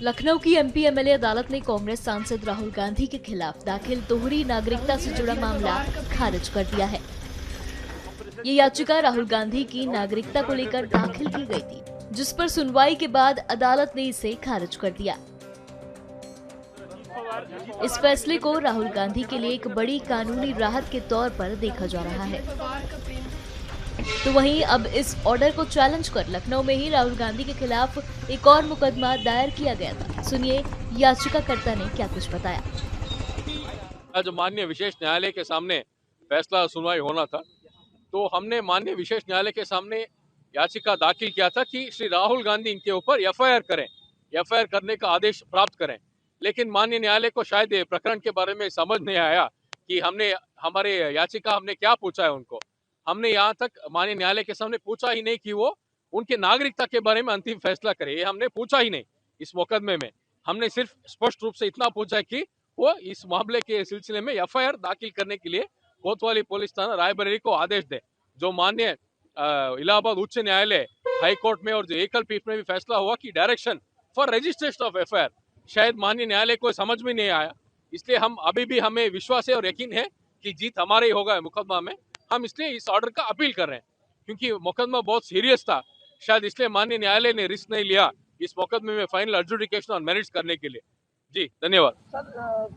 लखनऊ की MP MLA अदालत ने कांग्रेस सांसद राहुल गांधी के खिलाफ दाखिल दोहरी नागरिकता से जुड़ा मामला खारिज कर दिया है। ये याचिका राहुल गांधी की नागरिकता को लेकर दाखिल की गई थी, जिस पर सुनवाई के बाद अदालत ने इसे खारिज कर दिया। इस फैसले को राहुल गांधी के लिए एक बड़ी कानूनी राहत के तौर पर देखा जा रहा है। तो वहीं अब इस ऑर्डर को चैलेंज कर लखनऊ में ही राहुल गांधी के खिलाफ एक और मुकदमा दायर किया गया था। सुनिए याचिकाकर्ता ने क्या कुछ बताया। आज माननीय विशेष न्यायालय के सामने फैसला सुनवाई होना था, तो हमने माननीय विशेष न्यायालय के सामने याचिका दाखिल किया था कि श्री राहुल गांधी इनके ऊपर एफआईआर करें, एफआईआर करने का आदेश प्राप्त करें। लेकिन माननीय न्यायालय को शायद ये प्रकरण के बारे में समझ नहीं आया कि हमारे याचिका हमने क्या पूछा है उनको। हमने यहाँ तक माननीय न्यायालय के सामने पूछा ही नहीं कि वो उनके नागरिकता के बारे में अंतिम फैसला करे, ये हमने पूछा ही नहीं। इस मुकदमे में हमने सिर्फ स्पष्ट रूप से इतना पूछा है कि वो इस मामले के सिलसिले में एफआईआर दाखिल करने के लिए कोतवाली पुलिस थाना रायबरेली को आदेश दे। जो माननीय इलाहाबाद उच्च न्यायालय, हाई कोर्ट में और जो एकल पीठ में भी फैसला हुआ कि direction for registration of FIR, शायद माननीय न्यायालय को समझ में नहीं आया। इसलिए अभी भी हमें विश्वास है और यकीन है कि जीत हमारे ही होगा मुकदमा में। हम इसलिए इस ऑर्डर का अपील कर रहे हैं क्योंकि मुकदमा बहुत सीरियस था, शायद इसलिए माननीय न्यायालय ने रिस्क नहीं लिया इस मुकदमे में फाइनल एडजुडिकेशन ऑन मेरिट्स करने के लिए। जी धन्यवाद। सर,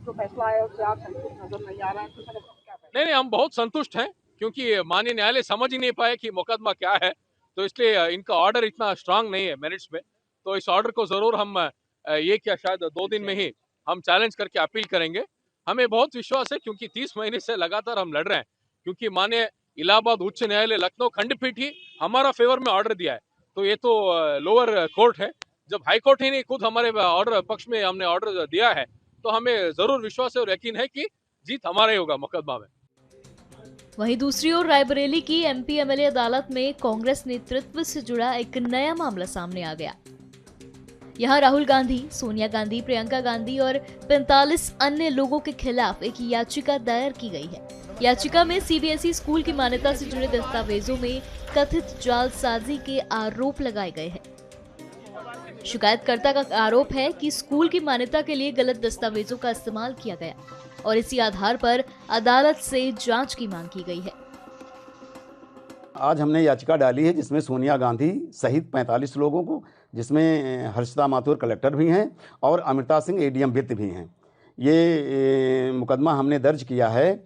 जो फैसला आया उससे आप संतुष्ट नजर नहीं आ रहा है, तो सर क्या फैसला? नहीं, हम बहुत संतुष्ट हैं क्योंकि माननीय न्यायालय समझ ही नहीं पाए कि मुकदमा क्या है, तो इसलिए इनका ऑर्डर इतना स्ट्रांग नहीं है मेरिट्स में। तो इस ऑर्डर को जरूर हम ये क्या शायद 2 दिन में ही हम चैलेंज करके अपील करेंगे। हमें बहुत विश्वास है क्योंकि 30 महीने से लगातार हम लड़ रहे हैं, क्योंकि माननीय इलाहाबाद उच्च न्यायालय लखनऊ खंडपीठ ही हमारा फेवर में ऑर्डर दिया है। तो ये तो लोअर कोर्ट है, जब हाई कोर्ट ही नहीं खुद हमारे ऑर्डर पक्ष में हमने ऑर्डर दिया है, तो हमें जरूर विश्वास है और यकीन है कि जीत हमारा ही होगा मुकदमा में। वहीं दूसरी ओर रायबरेली की एमपी एमएलए अदालत में कांग्रेस नेतृत्व से जुड़ा एक नया मामला सामने आ गया। यहाँ राहुल गांधी, सोनिया गांधी, प्रियंका गांधी और 45 अन्य लोगों के खिलाफ एक याचिका दायर की गई है। याचिका में सीबीएसई स्कूल की मान्यता से जुड़े दस्तावेजों में कथित जालसाजी के आरोप लगाए गए हैं। शिकायतकर्ता का आरोप है कि स्कूल की मान्यता के लिए गलत दस्तावेजों का इस्तेमाल किया गया और इसी आधार पर अदालत से जांच की मांग की गई है। आज हमने याचिका डाली है जिसमें सोनिया गांधी सहित 45 लोगों को, जिसमें हर्षिता माथुर कलेक्टर भी हैं और अमृता सिंह एडीएम वित्त भी हैं। ये मुकदमा हमने दर्ज किया है।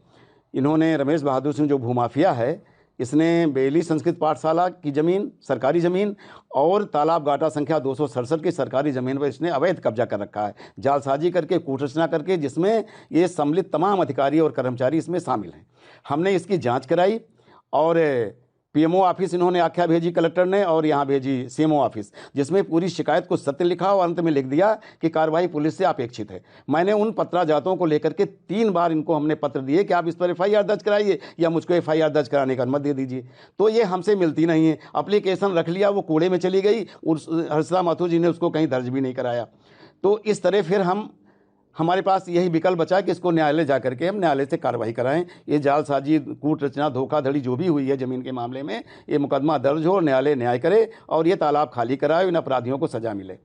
इन्होंने रमेश बहादुर सिंह जो भूमाफिया है, इसने बेली संस्कृत पाठशाला की ज़मीन, सरकारी ज़मीन और तालाब गाटा संख्या 267 की सरकारी ज़मीन पर इसने अवैध कब्जा कर रखा है, जालसाजी करके, कूटरचना करके, जिसमें ये सम्मिलित तमाम अधिकारी और कर्मचारी इसमें शामिल हैं। हमने इसकी जांच कराई और पीएमओ ऑफिस इन्होंने आख्या भेजी कलेक्टर ने और यहाँ भेजी सीएमओ ऑफिस, जिसमें पूरी शिकायत को सत्य लिखा और अंत में लिख दिया कि कार्रवाई पुलिस से अपेक्षित है। मैंने उन पत्राजातों को लेकर के 3 बार इनको हमने पत्र दिए कि आप इस पर एफआईआर दर्ज कराइए या मुझको एफआईआर दर्ज कराने का अनुमति दे दीजिए, तो ये हमसे मिलती नहीं है। एप्लीकेशन रख लिया, वो कूड़े में चली गई, हर्षिता माथुर जी ने उसको कहीं दर्ज भी नहीं कराया। तो इस तरह फिर हमारे पास यही विकल्प बचा कि इसको न्यायालय जा करके हम न्यायालय से कार्रवाई कराएं। ये जालसाजी, कूट रचना, धोखाधड़ी जो भी हुई है ज़मीन के मामले में, ये मुकदमा दर्ज हो, न्यायालय न्याय करे और ये तालाब खाली कराए, इन अपराधियों को सजा मिले।